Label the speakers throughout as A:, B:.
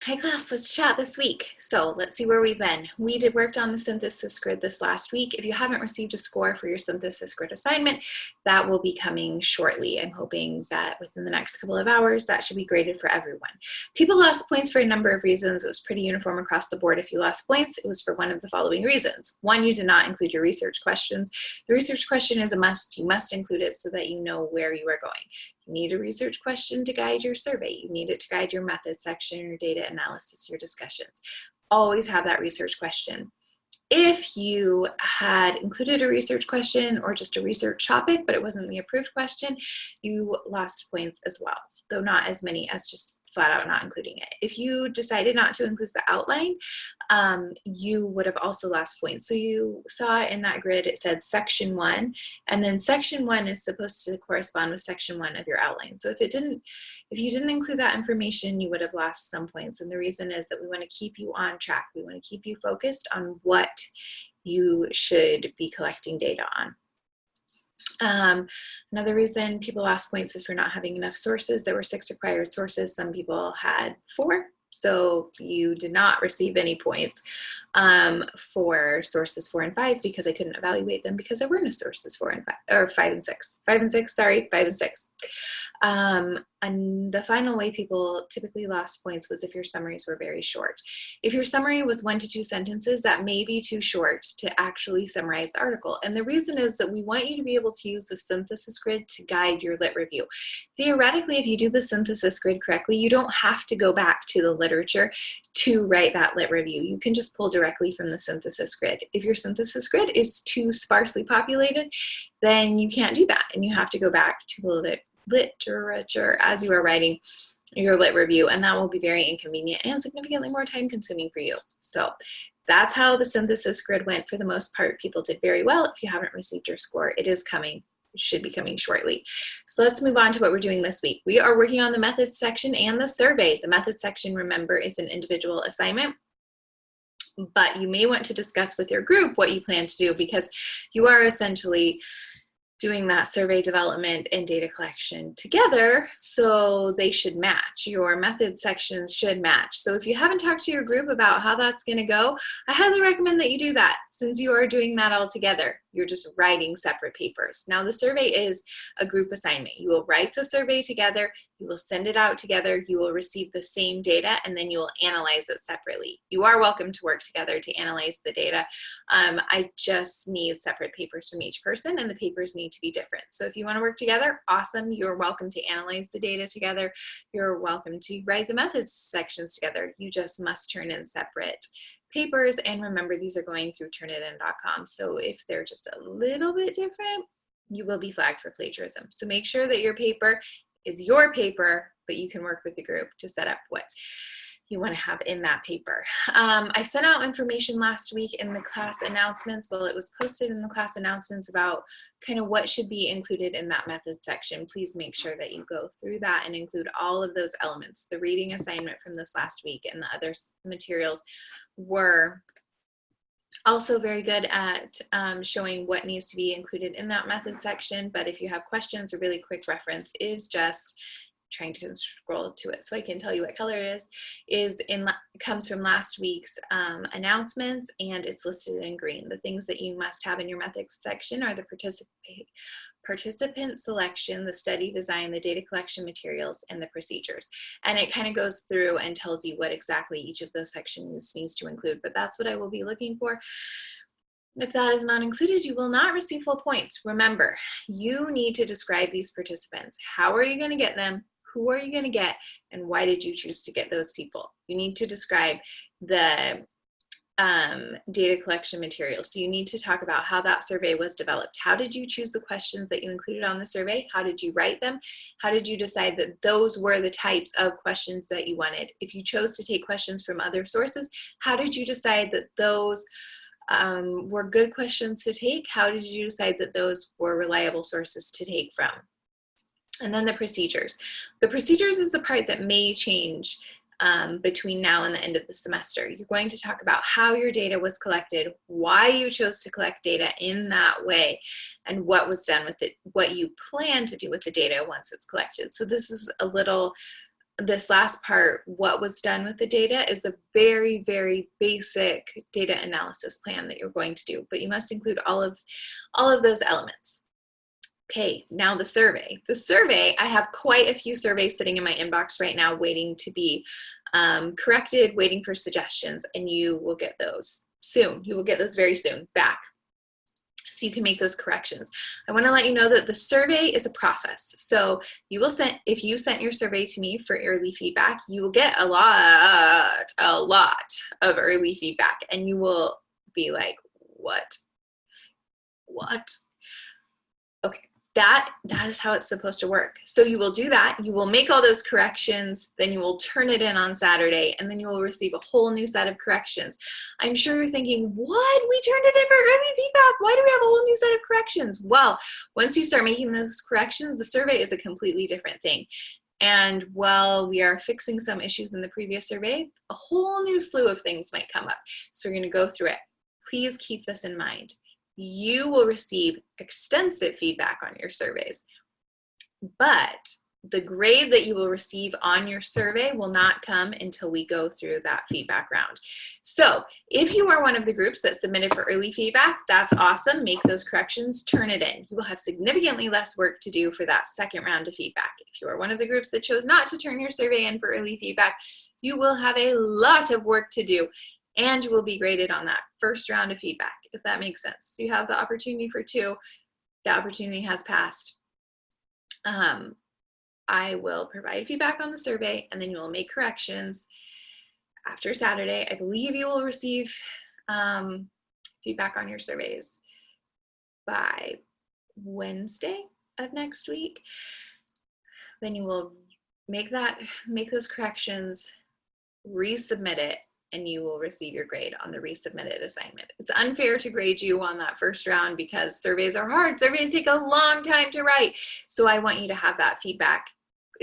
A: Hi class, let's chat this week. So let's see where we've been. We worked on the synthesis grid this last week. If you haven't received a score for your synthesis grid assignment, that will be coming shortly. I'm hoping that within the next couple of hours, that should be graded for everyone. People lost points for a number of reasons. It was pretty uniform across the board. If you lost points, it was for one of the following reasons. One, you did not include your research questions. The research question is a must. You must include it so that you know where you are going. You need a research question to guide your survey. You need it to guide your methods section, your data analysis, your discussions. Always have that research question. If you had included a research question or just a research topic, but it wasn't the approved question, you lost points as well, though not as many as just flat out not including it. If you decided not to include the outline, you would have also lost points. So you saw in that grid, it said section 1, and then section 1 is supposed to correspond with section 1 of your outline. So if you didn't include that information, you would have lost some points. And the reason is that we want to keep you on track. We want to keep you focused on what you should be collecting data on. Another reason people lost points is for not having enough sources. There were 6 required sources. Some people had 4. So you did not receive any points for sources 4 and 5 because I couldn't evaluate them because there were no sources 4 and 5, or 5 and 6. 5 and 6, sorry, 5 and 6. And the final way people typically lost points was if your summaries were very short. If your summary was 1 to 2 sentences, that may be too short to actually summarize the article. And the reason is that we want you to be able to use the synthesis grid to guide your lit review. Theoretically, if you do the synthesis grid correctly, you don't have to go back to the literature to write that lit review. You can just pull directly from the synthesis grid. If your synthesis grid is too sparsely populated, then you can't do that, and you have to go back to the literature as you are writing your lit review, and that will be very inconvenient and significantly more time consuming for you. So that's how the synthesis grid went for the most part. People did very well. If you haven't received your score, it is coming. It should be coming shortly. So let's move on to what we're doing this week. We are working on the methods section and the survey. The methods section, remember, is an individual assignment, but you may want to discuss with your group what you plan to do because you are essentially doing that survey development and data collection together, so they should match. Your method sections should match. So if you haven't talked to your group about how that's going to go, I highly recommend that you do that since you are doing that all together. You're just writing separate papers. Now the survey is a group assignment. You will write the survey together, you will send it out together, you will receive the same data, and then you will analyze it separately. You are welcome to work together to analyze the data. I just need separate papers from each person, and the papers need to be different. So if you want to work together, awesome. You're welcome to analyze the data together. You're welcome to write the methods sections together. You just must turn in separate papers, and remember, these are going through turnitin.com. So if they're just a little bit different, you will be flagged for plagiarism. So make sure that your paper is your paper, but you can work with the group to set up what you want to have in that paper. I sent out information last week in the class announcements. Well, it was posted in the class announcements about kind of what should be included in that methods section. Please make sure that you go through that and include all of those elements. The reading assignment from this last week and the other materials were also very good at showing what needs to be included in that methods section. But if you have questions, a really quick reference is just trying to scroll to it so I can tell you what color it is comes from last week's announcements, and it's listed in green. The things that you must have in your methods section are the participant selection, the study design, the data collection materials, and the procedures. And it kind of goes through and tells you what exactly each of those sections needs to include, but that's what I will be looking for. If that is not included, you will not receive full points. Remember, you need to describe these participants. How are you going to get them? Who are you going to get? And why did you choose to get those people? You need to describe the data collection materials. So you need to talk about how that survey was developed. How did you choose the questions that you included on the survey? How did you write them? How did you decide that those were the types of questions that you wanted? If you chose to take questions from other sources, how did you decide that those were good questions to take? How did you decide that those were reliable sources to take from? And then the procedures. The procedures is the part that may change between now and the end of the semester. You're going to talk about how your data was collected, why you chose to collect data in that way, and what was done with it, what you plan to do with the data once it's collected. So this is a little this last part, what was done with the data, is a very, very basic data analysis plan that you're going to do, but you must include all of those elements. Okay, now the survey. The survey, I have quite a few surveys sitting in my inbox right now waiting to be corrected, waiting for suggestions, and you will get those soon. You will get those very soon back, so you can make those corrections. I want to let you know that the survey is a process. So you will send, if you sent your survey to me for early feedback, you will get a lot of early feedback, and you will be like, what? Okay. That is how it's supposed to work. So you will do that, you will make all those corrections, then you will turn it in on Saturday, and then you will receive a whole new set of corrections. I'm sure you're thinking, what? We turned it in for early feedback. Why do we have a whole new set of corrections? Well, once you start making those corrections, the survey is a completely different thing. And while we are fixing some issues in the previous survey, a whole new slew of things might come up. So we're going to go through it. Please keep this in mind. You will receive extensive feedback on your surveys, but the grade that you will receive on your survey will not come until we go through that feedback round. So if you are one of the groups that submitted for early feedback, that's awesome. Make those corrections, turn it in. You will have significantly less work to do for that second round of feedback. If you are one of the groups that chose not to turn your survey in for early feedback, you will have a lot of work to do, and you will be graded on that first round of feedback, if that makes sense. You have the opportunity for 2. The opportunity has passed. I will provide feedback on the survey, and then you will make corrections. After Saturday, I believe you will receive feedback on your surveys by Wednesday of next week. Then you will make those corrections, resubmit it, and you will receive your grade on the resubmitted assignment. It's unfair to grade you on that first round because surveys are hard. Surveys take a long time to write. So I want you to have that feedback,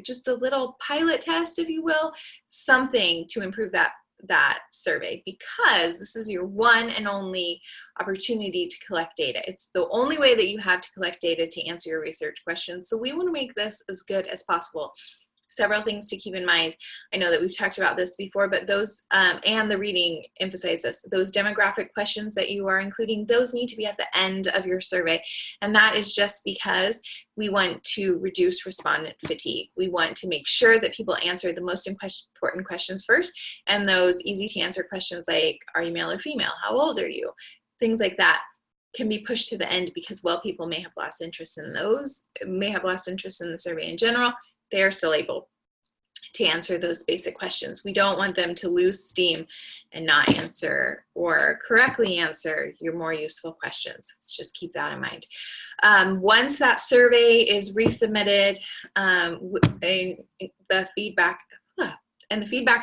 A: just a little pilot test, if you will, something to improve that survey, because this is your one and only opportunity to collect data. It's the only way that you have to collect data to answer your research questions. So we want to make this as good as possible. Several things to keep in mind. I know that we've talked about this before, but those, and the reading emphasizes this, those demographic questions that you are including, those need to be at the end of your survey. And that is just because we want to reduce respondent fatigue. We want to make sure that people answer the most important questions first, and those easy to answer questions like, are you male or female? How old are you? Things like that can be pushed to the end, because while people may have lost interest in those, may have lost interest in the survey in general, they are still able to answer those basic questions. We don't want them to lose steam and not answer or correctly answer your more useful questions. Let's just keep that in mind. Once that survey is resubmitted, the feedback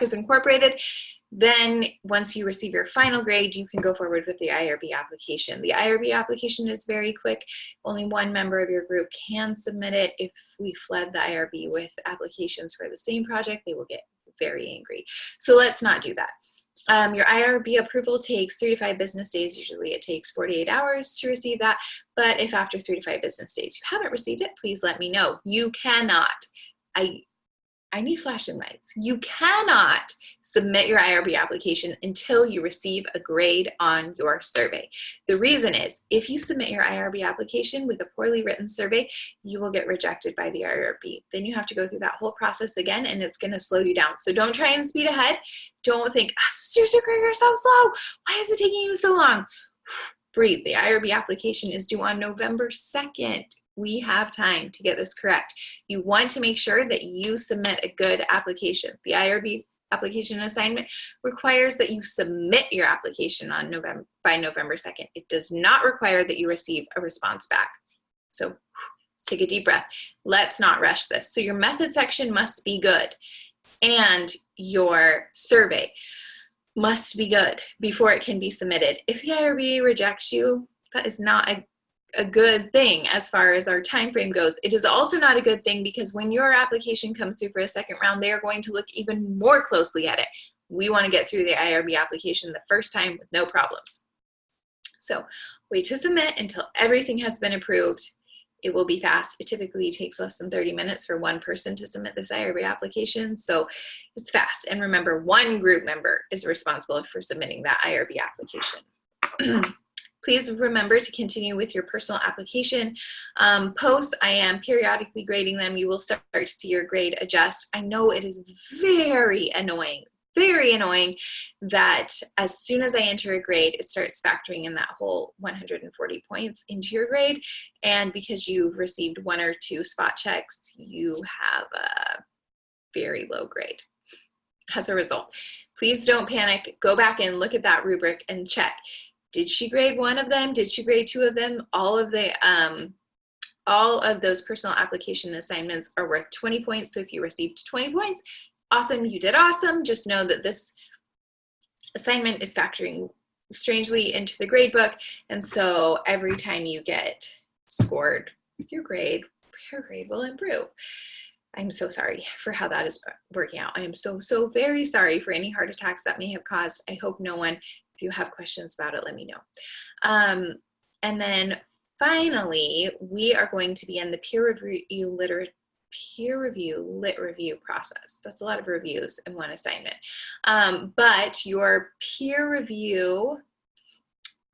A: is incorporated, then once you receive your final grade, you can go forward with the IRB application. The IRB application is very quick. Only one member of your group can submit it. If we flood the IRB with applications for the same project, they will get very angry. So let's not do that. Your IRB approval takes 3 to 5 business days. Usually it takes 48 hours to receive that. But if after 3 to 5 business days you haven't received it, please let me know. You cannot, I need flashing lights. You cannot submit your IRB application until you receive a grade on your survey. The reason is, if you submit your IRB application with a poorly written survey, you will get rejected by the IRB. Then you have to go through that whole process again, and it's going to slow you down. So don't try and speed ahead. Don't think, you're so slow. Why is it taking you so long? Breathe. The IRB application is due on November 2nd. We have time to get this correct. You want to make sure that you submit a good application. The IRB application assignment requires that you submit your application on by November 2nd. It does not require that you receive a response back. So take a deep breath. Let's not rush this. So your method section must be good, and your survey must be good before it can be submitted. If the IRB rejects you, that is not a good thing as far as our time frame goes. It is also not a good thing because when your application comes through for a second round, they are going to look even more closely at it. We want to get through the IRB application the first time with no problems. So wait to submit until everything has been approved. It will be fast. It typically takes less than 30 minutes for one person to submit this IRB application. So it's fast. And remember, one group member is responsible for submitting that IRB application. Please remember to continue with your personal application posts. I am periodically grading them. You will start to see your grade adjust. I know it is very annoying that as soon as I enter a grade, it starts factoring in that whole 140 points into your grade. And because you've received 1 or 2 spot checks, you have a very low grade as a result. Please don't panic. Go back and look at that rubric and check. Did she grade 1 of them? Did she grade 2 of them? All of those personal application assignments are worth 20 points. So if you received 20 points, awesome, you did awesome. Just know that this assignment is factoring strangely into the grade book. And so every time you get scored, your grade will improve. I'm so sorry for how that is working out. I am so very sorry for any heart attacks that may have caused. I hope no one. If you have questions about it, let me know. And then finally, we are going to be in the peer review lit review process. That's a lot of reviews in one assignment. But your peer review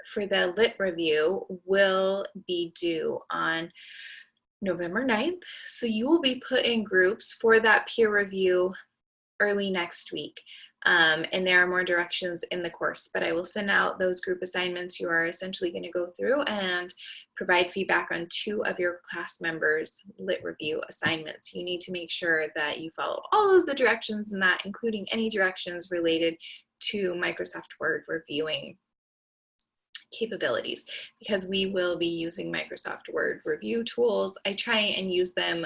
A: for the lit review will be due on November 9th. So you will be put in groups for that peer review early next week. And there are more directions in the course, but I will send out those group assignments. You are essentially going to go through and provide feedback on 2 of your class members' lit review assignments. You need to make sure that you follow all of the directions in that, including any directions related to Microsoft Word reviewing capabilities, because we will be using Microsoft Word review tools. I try and use them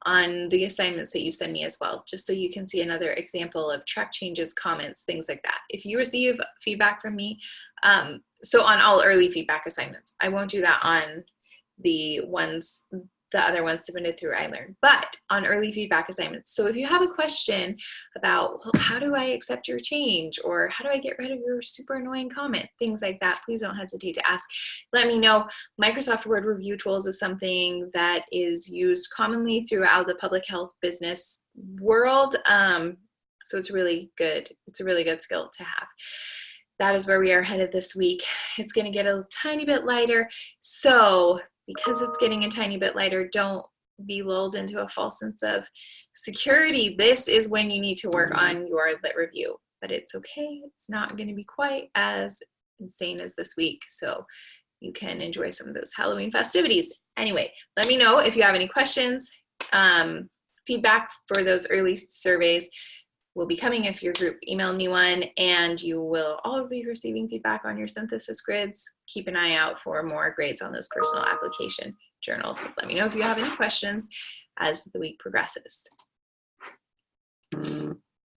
A: on the assignments that you send me as well, just so you can see another example of track changes, comments, things like that. If you receive feedback from me, so on all early feedback assignments, I won't do that on the other ones submitted through iLearn, but on early feedback assignments. So if you have a question about, well, how do I accept your change? Or how do I get rid of your super annoying comment? Things like that, please don't hesitate to ask. Let me know. Microsoft Word Review Tools is something that is used commonly throughout the public health business world. So it's a really good skill to have. That is where we are headed this week. It's going to get a tiny bit lighter. So because it's getting a tiny bit lighter, don't be lulled into a false sense of security. This is when you need to work on your lit review, but it's okay. It's not going to be quite as insane as this week, so you can enjoy some of those Halloween festivities. Anyway, let me know if you have any questions. Feedback for those early surveys will be coming if your group emailed me one, and you will all be receiving feedback on your synthesis grids. Keep an eye out for more grades on those personal application journals. Let me know if you have any questions as the week progresses.